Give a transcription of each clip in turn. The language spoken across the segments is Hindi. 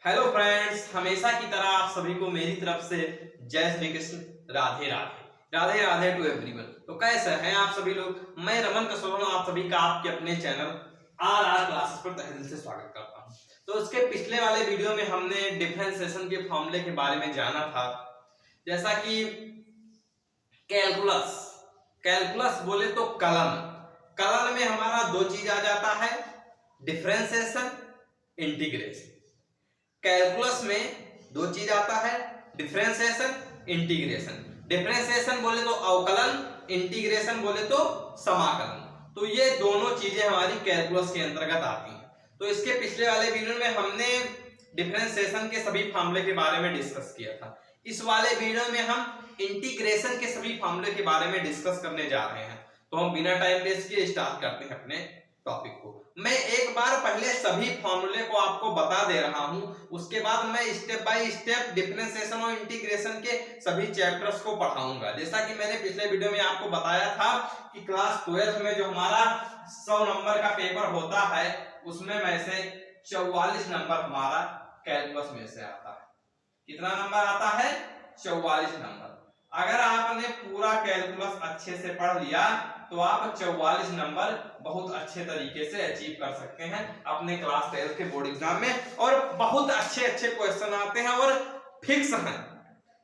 हेलो फ्रेंड्स, हमेशा की तरह आप सभी को मेरी तरफ से जय श्री कृष्ण, राधे राधे राधे राधे टू एवरीवन। तो कैसे हैं आप सभी लोग? मैं रमन कसोरन आप सभी का आपके अपने चैनल आर क्लासेस पर तहे दिल से स्वागत करता हूं। तो उसके पिछले वाले वीडियो में हमने डिफरेंशिएशन के फॉर्मूले के बारे में जाना था। जैसा कि कैलकुलस कैलकुलस बोले तो कलन में हमारा दो चीज आ जाता है, डिफरेंशिएशन, इंटीग्रेशन। कैलकुलस में दो चीज आता है, डिफरेंशिएशन, इंटीग्रेशन। डिफरेंशिएशन बोले तो अवकलन, इंटीग्रेशन बोले तो समाकलन। तो ये दोनों चीजें हमारी कैलकुलस के अंतर्गत आती हैं। तो इसके पिछले वाले वीडियो में हमने डिफरेंशिएशन के सभी फार्मूले के बारे में डिस्कस किया था। इस वाले वीडियो में हम इंटीग्रेशन के सभी फार्मूले के बारे में डिस्कस करने जा रहे हैं। तो हम बिना टाइम वेस्ट किए स्टार्ट करते हैं अपने टॉपिक को। मैं एक बार पहले सभी फॉर्मूले को आपको बता दे रहा हूं, उसके बाद मैं स्टेप बाय स्टेप डिफरेंशिएशन और इंटीग्रेशन के सभी चैप्टर्स को पढ़ाऊंगा। जैसा कि मैंने पिछले वीडियो में आपको बताया था कि क्लास 12 में जो हमारा 100 नंबर का पेपर होता है उसमें में से 44 नंबर हमारा कैलकुलस में से आता है। कितना नंबर आता है? 44 नंबर। अगर आपने पूरा कैलकुलस अच्छे से पढ़ लिया तो आप 44 नंबर बहुत अच्छे तरीके से अचीव कर सकते हैं अपने क्लास 12 के बोर्ड एग्जाम में। और बहुत अच्छे अच्छे क्वेश्चन आते हैं और फिक्स हैं।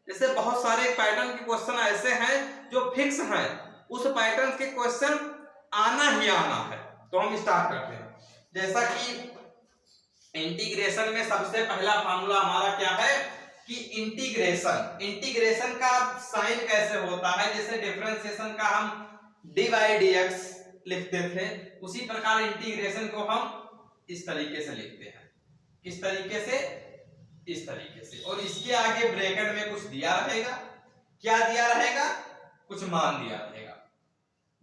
जैसे बहुत सारे पैटर्न के क्वेश्चन ऐसे हैं जो फिक्स हैं, उस पैटर्न के क्वेश्चन आना ही आना है। तो हम स्टार्ट करते हैं। जैसा कि इंटीग्रेशन में सबसे पहला फार्मूला हमारा क्या है कि इंटीग्रेशन का साइन कैसे होता है? जैसे डिफरेंशिएशन का हम dy dx लिखते थे, उसी प्रकार इंटीग्रेशन को हम इस तरीके से लिखते हैं। किस तरीके से? इस तरीके से। और इसके आगे ब्रैकेट में कुछ दिया रहेगा। क्या दिया रहेगा? कुछ मान दिया रहेगा।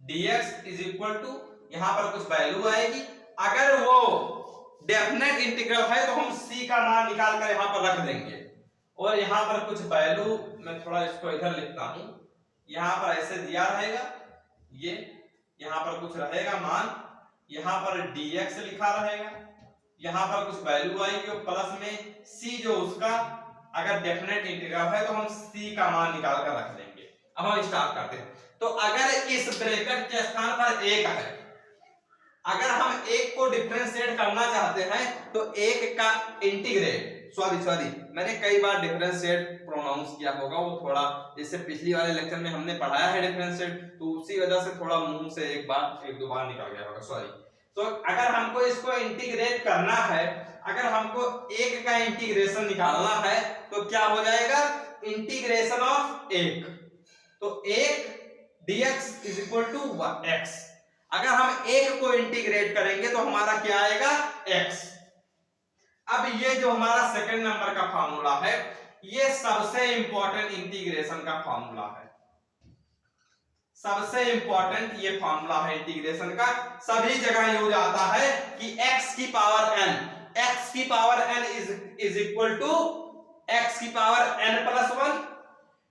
dx इज इक्वल टू, यहां पर कुछ वैल्यू आएगी। अगर वो डेफिनेट इंटीग्रल है तो हम c का मान निकाल कर यहां पर रख देंगे। और यहां पर कुछ वैल्यू, मैं थोड़ा इसको इधर लिखता हूं, यहां पर ऐसे दिया रहेगा, ये यहां पर कुछ रहेगा मान, यहां पर dx लिखा रहेगा, यहां पर कुछ वैल्यू आएगी और प्लस में c जो उसका अगर डेफिनेट इंटीग्रल है तो हम c का मान निकाल कर रख देंगे। अब हम स्टार्ट करते हैं। तो अगर इस ब्रैकेट के स्थान पर 1 है, अगर हम 1 को डिफरेंशिएट करना चाहते हैं तो 1 का इंटीग्रेट, सॉरी मैंने कई बार डिफरेंशिएट प्रोनाउंस किया होगा, वो थोड़ा जैसे पिछली वाले लेक्चर में हमने पढ़ाया है डिफरेंशिएट, तो उसी वजह से थोड़ा मुंह से एक दो बार निकल गया होगा, सॉरी। तो अगर हमको इसको इंटीग्रेट करना है, अगर हमको 1 का इंटीग्रेशन निकालना है तो क्या हो जाएगा? इंटीग्रेशन ऑफ 1, तो 1 dx is equal to x। अगर हम 1 को इंटीग्रेट करेंगे तो हमारा क्या आएगा? x। अब ये जो हमारा सेकंड नंबर का फार्मूला है, ये सबसे इंपॉर्टेंट इंटीग्रेशन का फार्मूला है। सबसे इंपॉर्टेंट ये फार्मूला है इंटीग्रेशन का, सभी जगह यूज आता है कि x की power n is equal to x की power n plus 1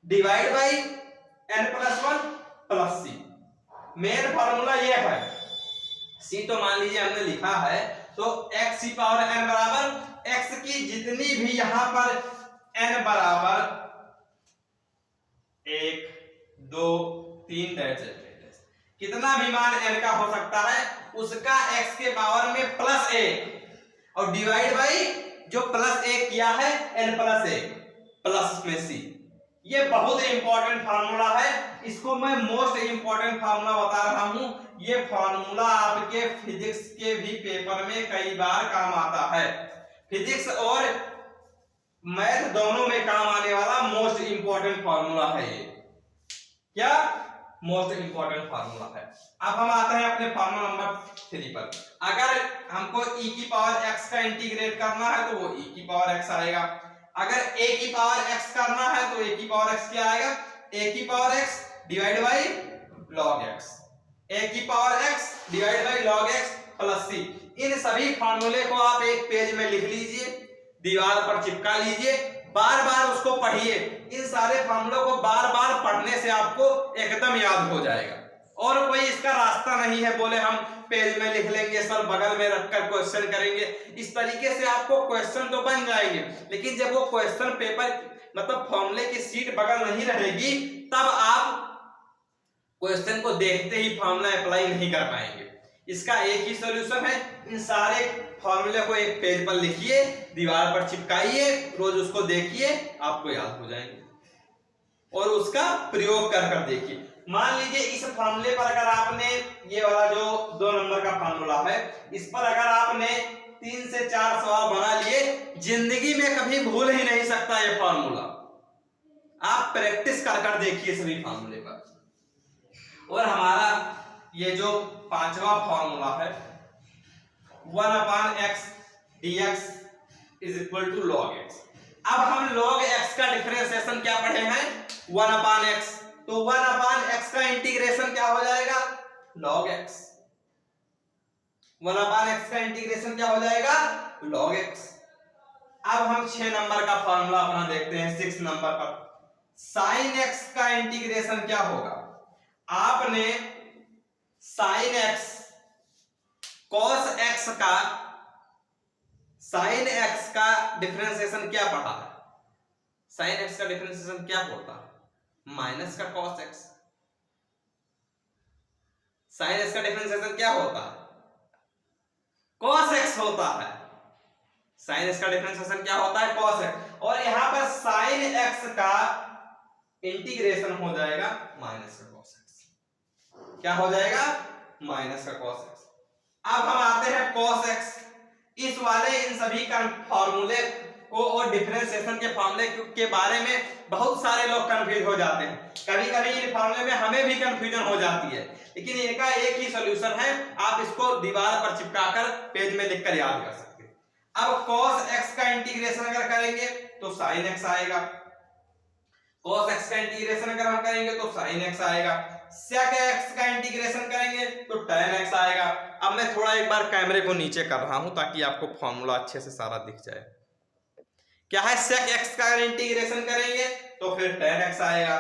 divide by n plus 1 plus c। Main formula ये है। c तो मान लीजिए हमने लिखा है, तो x की पावर n बराबर x की जितनी भी यहां पर n बराबर 1 2 3 कितना भी मान n का हो सकता है उसका x के पावर में प्लस 1 और डिवाइड बाई जो प्लस 1 किया है n प्लस 1 प्लस में c। ये बहुत इंपॉर्टेंट फार्मूला है, इसको मैं मोस्ट इंपॉर्टेंट फार्मूला बता रहा हूं। ये फार्मूला आपके फिजिक्स के भी पेपर में कई बार काम आता है। फिजिक्स और मैथ दोनों में काम आने वाला मोस्ट इंपॉर्टेंट फार्मूला है ये। क्या? मोस्ट इंपॉर्टेंट फार्मूला है। अब हम आते हैं अपने फार्मूला नंबर 3 पर। अगर हमको e की पावर x का इंटीग्रेट करना है तो वो e की पावर x आएगा। अगर a की पावर x करना है तो a की पावर x क्या आएगा? a की power x divide by log x, a की power x divide by log x plus c। इन सभी फार्मूले को आप एक पेज में लिख लीजिए, दीवार पर चिपका लीजिए, बार बार उसको पढ़िए। इन सारे फार्मूलों को बार बार पढ़ने से आपको एकदम याद हो जाएगा। और कोई इसका रास्ता नहीं है बोले हम पेज में लिख लेंगे सर, बगल में रखकर क्वेश्चन करेंगे, इस तरीके से आपको क्वेश्चन तो बन जाएंगे, लेकिन जब वो क्वेश्चन पेपर मतलब फॉर्मूले की सीट बगल नहीं रहेगी तब आप क्वेश्चन को देखते ही फॉर्मूला अप्लाई नहीं कर पाएंगे। इसका एक ही सॉल्यूशन है, इन सारे फॉर्मूले को एक पेज पर लिखिए, दीवार पर चिपकाइए, रोज उसको देखिए, आपको याद हो जाएंगे और उसका प्रयोग कर कर देखिए। मान लीजिए इस फॉर्मूले पर अगर आपने ये वाला जो 2 नंबर का फॉर्मूला है, इस पर अगर आपने 3 से 4 सवाल बना लिए, जिंदगी में कभी भूल ही नहीं सकता ये फॉर्मूला। आप प्रैक्टिस कर कर देखिए सभी फॉर्मूले पर। और हमारा ये जो 5वां फॉर्मूला है 1/x dx = log x। अब हम log x का डिफरेंशिएशन क्या पढ़े हैं 1/x, तो 1/x का इंटीग्रेशन क्या हो जाएगा log x। 1/x का इंटीग्रेशन क्या हो जाएगा log x। अब हम 6 नंबर का फॉर्मूला अपना देखते हैं 6 नंबर पर। sin x का इंटीग्रेशन क्या होगा, आपने sin x cos x का sin x का डिफरेंशिएशन क्या पढ़ा है, sin x का डिफरेंशिएशन क्या होता है माइनस का cos x। sin x का डिफरेंशिएशन क्या होता है cos x होता है, sin x का डिफरेंशिएशन क्या होता है cos x, और यहां पर sin x का इंटीग्रेशन हो जाएगा माइनस का cos x। क्या हो जाएगा माइनस का cos x। अब हम आते हैं cos x। इस वाले इन सभी का फॉर्मूले को और डिफरेंशिएशन के फॉर्मूले के बारे में बहुत सारे लोग कंफ्यूज हो जाते हैं, कभी कभी इन फॉर्मूले में हमें भी कंफ्यूजन हो जाती है, लेकिन इनका एक ही सॉल्यूशन है, आप इसको दीवार पर चिपकाकर पेज में लिखकर याद कर सकते हैं। अब cos x का इंटीग्रेशन अगर करेंगे तो sin x आएगा, cos x का इंटीग्रेशन अगर हम करेंगे तो sin x आएगा, sec x का इंटीग्रेशन करेंगे तो tan x आएगा। अब मैं थोड़ा एक बार कैमरे को नीचे कर रहा हूं ताकि आपको फॉर्मूला अच्छे से सारा दिख जाए। क्या है sec x का अगर इंटीग्रेशन करेंगे तो फिर tan x आएगा,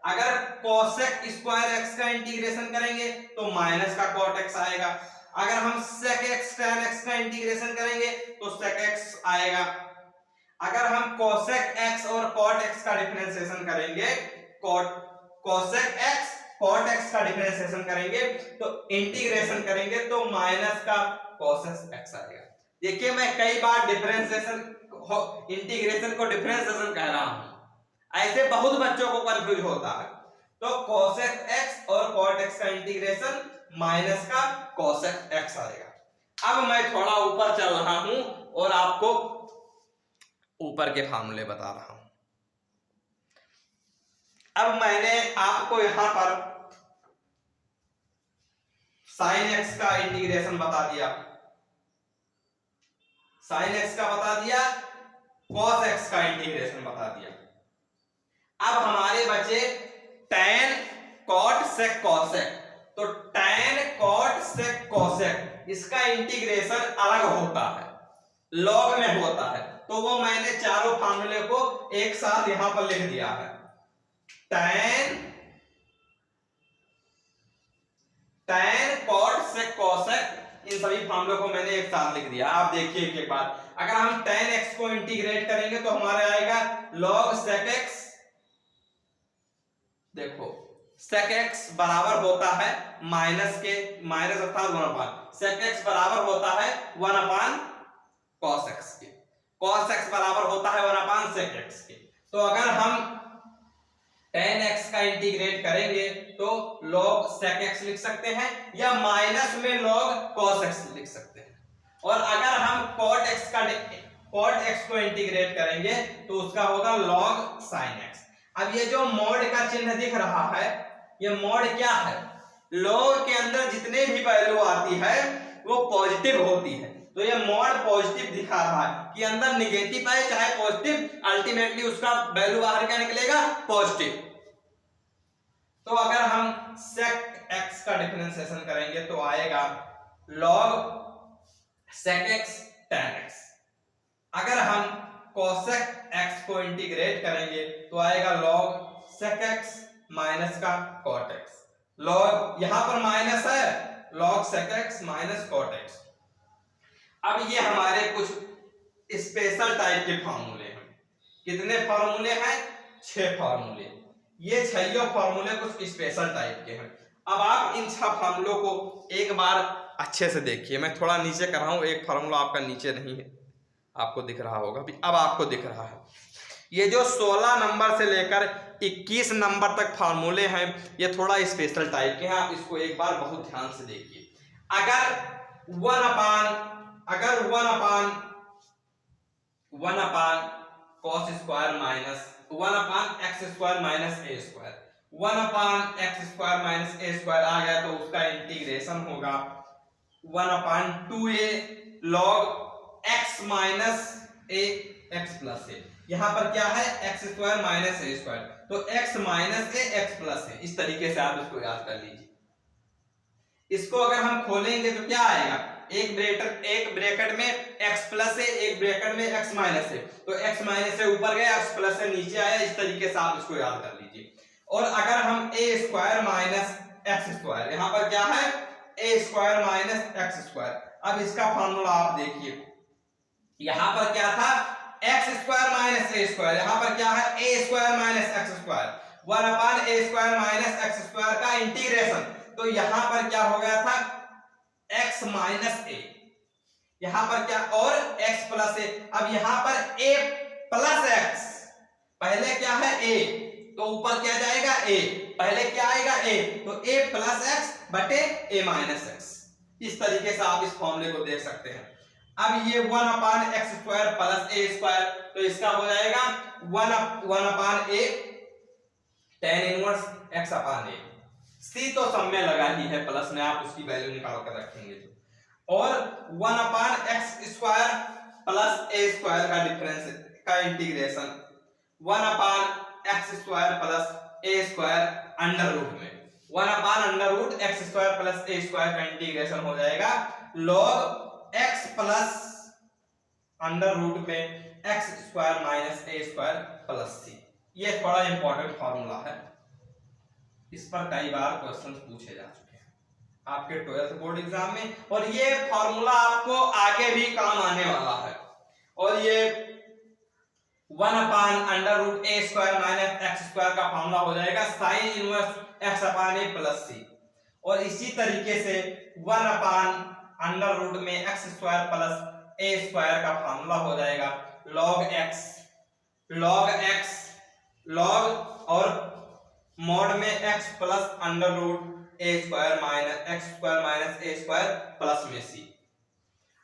अगर cosec स्क्वायर x का इंटीग्रेशन करेंगे तो माइनस का cot x आएगा, अगर हम sec x tan x का इंटीग्रेशन करेंगे तो sec x आएगा, अगर हम cosec x और cot x का डिफरेंशिएशन करेंगे cosec x cot x का डिफरेंशिएशन करेंगे तो इंटीग्रेशन करेंगे तो माइनस का cos x आएगा। देखिए मैं कई बार डिफरेंशिएशन इंटीग्रेशन को डिफरेंशिएशन कह रहा हूं, ऐसे बहुत बच्चों को कंफ्यूज होता है। तो cosec x और cot x का इंटीग्रेशन माइनस का cosec x आएगा। अब मैं थोड़ा ऊपर चल रहा हूं और आपको ऊपर के फार्मूले बता रहा हूं। अब मैंने आपको यहां पर sin x का इंटीग्रेशन बता दिया, sin x का बता दिया, cos x का इंटीग्रेशन बता दिया। अब हमारे बचे tan cot sec cosec, तो tan cot sec cosec इसका इंटीग्रेशन अलग होता है, log में होता है, तो वो मैंने चारों फार्मूले को एक साथ यहां पर लिख दिया है। tan cot sec cosec इन सभी फार्मूलों को मैंने एक साथ लिख दिया। आप देखिए एक बार, अगर हम tan x को इंटीग्रेट करेंगे तो हमारे आएगा log sec x। देखो sec x बराबर होता है माइनस के माइनस अर्थात 1/, sec x बराबर होता है 1/cos x के, cos x बराबर होता है 1/sec x के। तो अगर हम tan x का इंटीग्रेट करेंगे तो log sec x लिख सकते हैं या माइनस में log cos x लिख सकते हैं, और अगर हम cot x को इंटीग्रेट करेंगे तो उसका होगा log sin x। अब ये जो मॉड का चिन्ह दिख रहा है, ये मॉड क्या है, log के अंदर जितने भी वैल्यू आती है वो पॉजिटिव होती है, तो ये मॉड पॉजिटिव दिखा रहा है कि अंदर निगेटिव है चाहे पॉजिटिव, अल्टीमेटली उसका वैल्यू बाहर क्या निकलेगा पॉजिटिव। तो अगर हम sec x का डिफरेंशिएशन करेंगे तो आएगा log sec x tan x, अगर हम cosec x को इंटीग्रेट करेंगे तो आएगा log sec x माइनस का cot x, लॉग, यहां पर माइनस है, log sec x minus cot x। अब ये हमारे कुछ स्पेशल टाइप के फार्मूले हैं। कितने फार्मूले हैं? 6 फार्मूले। ये 6 फार्मूले कुछ स्पेशल टाइप के हैं। अब आप इन 6 फार्मूलों को एक बार अच्छे से देखिए। मैं थोड़ा नीचे कर रहा हूं, एक फार्मूला आपका नीचे नहीं है, आपको दिख रहा होगा भी, अब आपको दिख रहा है। ये जो 16 नंबर से लेकर 21 नंबर तक फार्मूले हैं, ये थोड़ा स्पेशल टाइप के हैं। आप इसको एक बार बहुत ध्यान से देखिए। अगर 1 upon cos square minus 1 upon x square minus a square, 1 upon x square minus a square आ गया तो उसका इंटीग्रेशन होगा 1 upon 2a log x minus a x plus a। यहां पर क्या है? x square minus a square, तो x minus a x plus a। इस तरीके से आप इसको याद कर लीजिए। इसको अगर हम खोलेंगे तो क्या आएगा? एक ब्रैकेट में x प्लस है, एक ब्रैकेट में x माइनस है, तो x माइनस से ऊपर गया, x प्लस से नीचे आया। इस तरीके से आप इसको याद कर लीजिए। और अगर हम a square minus x square, यहां पर क्या है? a square minus x square. अब इसका फार्मूला आप देखिए, यहां पर क्या था? x square minus a square, यहां पर क्या है? a square minus x square, 1 upon a square minus x square का इंटीग्रेशन। तो यहां पर क्या हो गया था? x माइनस a, यहां पर क्या? और x प्लस a। अब यहां पर a प्लस x, पहले क्या है? a, तो ऊपर क्या जाएगा? a, पहले क्या आएगा? a, तो a प्लस x बटे a माइनस x। इस तरीके से आप इस फॉर्मूले को देख सकते हैं। अब ये 1 upon X square plus a square, तो इसका हो जाएगा 1 upon a tan inverse x upon a। c तो सब में लगा ही है, प्लस में आप उसकी वैल्यू निकाल कर रखेंगे तो। और 1 upon X square plus a square का डिफरेंस का integration 1 upon X square plus a square under root में 1 upon under root X square plus a square का इंटीग्रेशन हो जाएगा log x plus under root में x square minus a square plus c। ये थोड़ा इंपॉर्टेंट फॉर्मूला है, इस पर कई बार क्वेश्चन पूछे जा चुके हैं आपके 12th बोर्ड एग्जाम में, और ये फॉर्मूला आपको आगे भी काम आने वाला है। और ये 1 upon under root a square minus x square का फॉर्मूला हो जाएगा sine inverse x upon a plus c। और इसी तरीके से 1 अपान अंडर रूट में x square plus a square का फॉर्मूला हो जाएगा log और मॉड में x plus under root a square minus x square minus a square plus में c।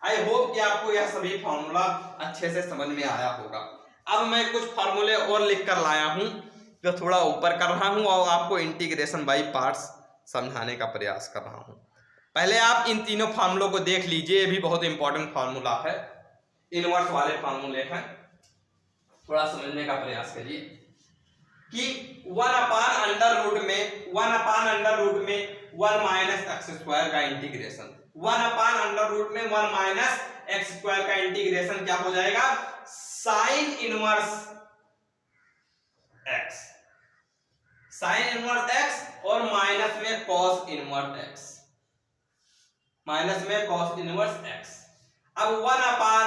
आई होप कि आपको यह सभी फॉर्मूला अच्छे से समझ में आया होगा। अब मैं कुछ फॉर्मूले और लिख कर लाया हूं जो थोड़ा ऊपर कर रहा हूं और आपको इंटीग्रेशन बाय पार्ट्स समझाने का प्रयास कर रहा हूं। पहले आप इन तीनों फार्मूलों को देख लीजिए, ये भी बहुत इंपॉर्टेंट फार्मूला है, इनवर्स वाले फार्मूले हैं। थोड़ा समझने का प्रयास करिए कि 1 अपान अंडर रूट में 1 माइनस एक्स स्क्वायर का इंटीग्रेशन, 1 अपान अंडर रूट में 1 माइनस एक्स स्क्वायर का इंटीग्रेशन क्या हो जाएगा? साइन इनवर्स एक्स और माइनस में कॉस इनवर्स एक्स। अब 1 upon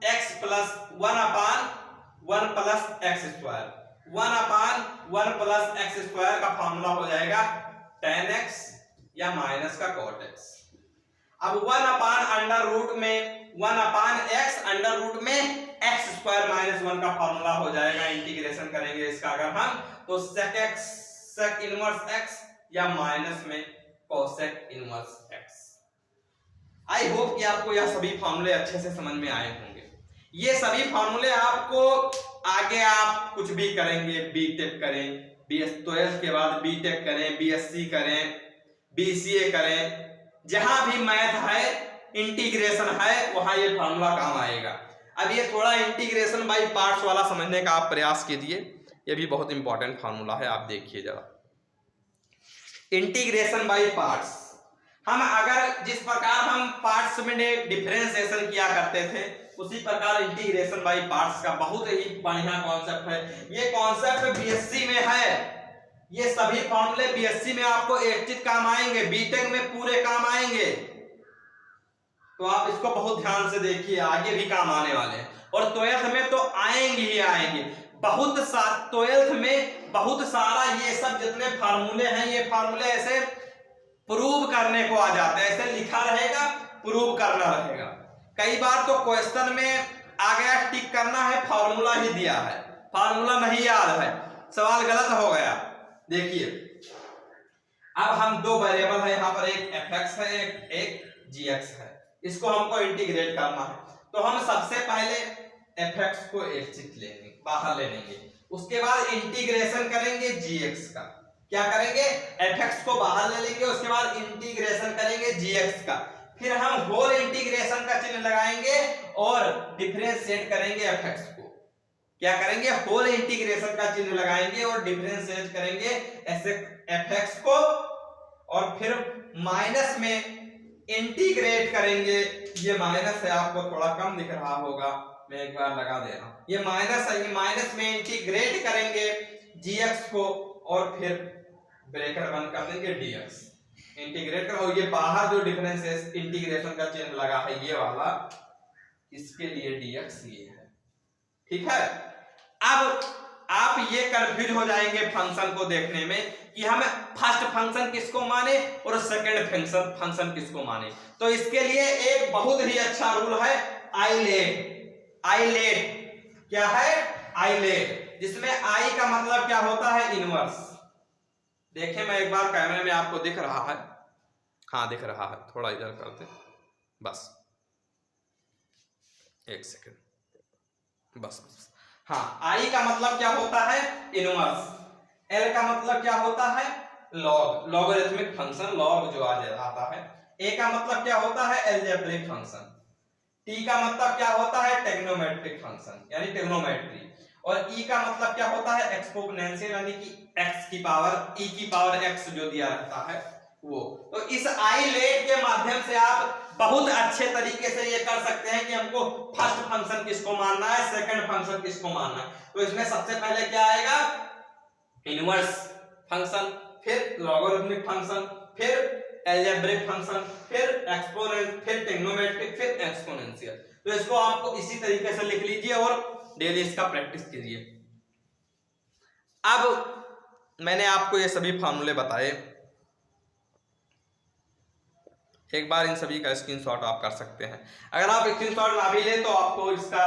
X plus 1 plus X square, 1 upon 1 plus X square का फॉर्मूला हो जाएगा tan x या माइनस का cot x। अब 1 अपान अंडर रूट में 1 अपान एक्स अंडर रूट में एक्स स्क्वायर माइनस 1 का फॉर्मूला हो जाएगा, इंटीग्रेशन करेंगे इसका अगर हम तो sec इनवर्स x या माइनस में cosec इनवर्स x। आई होप कि आपको यह सभी फॉर्मूले अच्छे से समझ में आए होंगे। ये सभी फॉर्मूले आपको आगे आप कुछ भी करेंगे, बीटेक करें, BS12 के बाद बीटेक करें, BSc करें, BCA करें, जहां भी मैथ है, इंटीग्रेशन है, वहां ये फॉर्मूला काम आएगा। अब ये थोड़ा इंटीग्रेशन बाय पार्ट्स वाला समझने का आप प्रयास कीजिए, ये भी बहुत इंपॉर्टेंट फॉर्मूला है। आप देखिए जरा, इंटीग्रेशन बाय पार्ट्स। हम अगर जिस प्रकार हम पार्ट्स में डिफरेंशिएशन किया करते थे, उसी प्रकार इंटीग्रेशन बाय पार्ट्स का बहुत ही बढ़िया कॉन्सेप्ट है। ये कॉन्सेप्ट बीएससी में है, ये सभी फॉर्मूले बीएससी में आपको एक चीज काम आएंगे, बीटेक में पूरे काम आएंगे। तो आप इसको बहुत ध्यान से देखिए, आगे भी काम आने वाले हैं। और ट्वेल्थ में तो आएंगे ही आएंगे, बहुत सारा ट्वेल्थ में बहुत सारा ये सब जितने फार्मूले हैं, ये फार्मूले ऐसे प्रूव करने को आ जाते हैं, ऐसे लिखा रहेगा, प्रूव करना रहेगा। कई बार तो क्वेश्चन में आ गया टिक करना है, फार्मूला ही दिया है, फार्मूला नहीं याद है, सवाल गलत हो गया। देखिए अब हम दो वेरिएबल है यहाँ पर, एक fx है, एक gx है, इसको हमको इंटीग्रेट करना है। तो हम सबसे पहले fx को एक चिट लेंगे, बाहर ले लेंगे, उसके बाद इंटीग्रेशन करेंगे gx का। क्या करेंगे? fx को बाहर ले लेंगे, उसके बाद इंटीग्रेशन करेंगे gx का, फिर हम होल इंटीग्रेशन का चिन्ह लगाएंगे और डिफरेंशिएट करेंगे fx को। क्या करेंगे? होल इंटीग्रेशन का चिन्ह लगाएंगे और डिफरेंशिएट करेंगे fx को, और फिर माइनस में इंटीग्रेट करेंगे। ये माइनस है, आपको थोड़ा कम दिख रहा होगा, मैं एक बार लगा दे रहा हूं, ये माइनस है, ये माइनस में इंटीग्रेट करेंगे gx को और फिर ब्रैकेट बंद कर देंगे dx। इंटीग्रेट करो, ये बाहर जो डिफरेंस इंटीग्रेशन का चिन्ह लगा है ये वाला, इसके लिए dx ये है, ठीक है। अब आप ये कंफ्यूज हो जाएंगे फंक्शन को देखने में कि हमें फर्स्ट फंक्शन किसको माने और सेकंड फंक्शन किसको माने। तो इसके लिए एक बहुत ही अच्छा रूल है आइलेट। आइलेट क्या है? आइलेट, जिसमें आई का मतलब क्या होता है? इनवर्स। देखें, मैं एक बार कैमरे में आपको दिख रहा है, हाँ दिख रहा है, थोड़ा इधर करते बस, एक सेकंड, बस। हाँ, आई का मतलब क्या होता है? इनवर्स। एल का मतलब क्या होता है? लॉग, लॉगरिथमिक फंक्शन, लॉग जो आता है। ए का मतलब क्या होता है? Algebraic function. टी का मतलब क्या होता है? टेक्नोमेट्रिक फंक्शन यानी टेक्नोमेट्री। और ई का मतलब क्या होता है? एक्सपोनेंशियल यानी कि एक्स की पावर, ई की पावर एक्स जो दिया रहता है वो। तो इस आइलेट के माध्यम से आप बहुत अच्छे तरीके से ये कर सकते हैं कि हमको फर्स्ट फंक्शन किसको मानना है, सेकंड फंक्शन किसको मानना है। तो इसमें सबसे पहले क्या आएगा? इनवर्स फंक्शन, फिर लॉगरिथमिक फंक्शन, फिर अलजेब्रिक फंक्शन, फिर एक्सपोनेंट, फिर ट्रिग्नोमेट्रिक, फिर एक्सपोनेंशियल। तो इसको आपको इसी तरीके से लिख लीजिए और डेली इसका प्रैक्टिस कीजिए। अब मैंने आपको ये सभी फार्मूले बताए, एक बार इन सभी का स्क्रीनशॉट आप कर सकते हैं। अगर आप स्क्रीनशॉट ना भी ले तो आपको इसका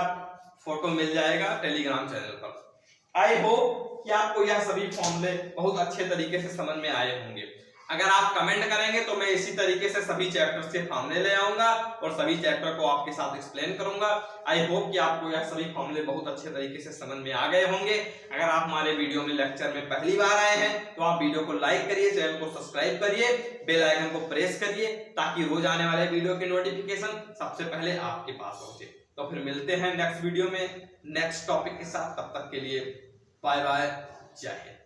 फोटो मिल जाएगा टेलीग्राम चैनल पर। आई होप कि आपको यह सभी फॉर्मूले बहुत अच्छे तरीके से समझ में आए होंगे। अगर आप कमेंट करेंगे तो मैं इसी तरीके से सभी चैप्टर्स के फॉर्मूले ले आऊंगा और सभी चैप्टर को आपके साथ एक्सप्लेन करूंगा। आई होप कि आपको यह सभी फॉर्मूले बहुत अच्छे तरीके से समझ में आ गए होंगे। अगर आप हमारे वीडियो में लेक्चर में पहली बार आए हैं तो आप वीडियो को लाइक करिए, चैनल को सब्सक्राइब करिए, बेल आइकन को प्रेस करिए ताकि रोज आने वाले वीडियो की नोटिफिकेशन सबसे पहले आपके पास पहुंचे। तो फिर मिलते हैं नेक्स्ट वीडियो में नेक्स्ट टॉपिक के साथ। तब तक के लिए बाय बाय, जय हिंद।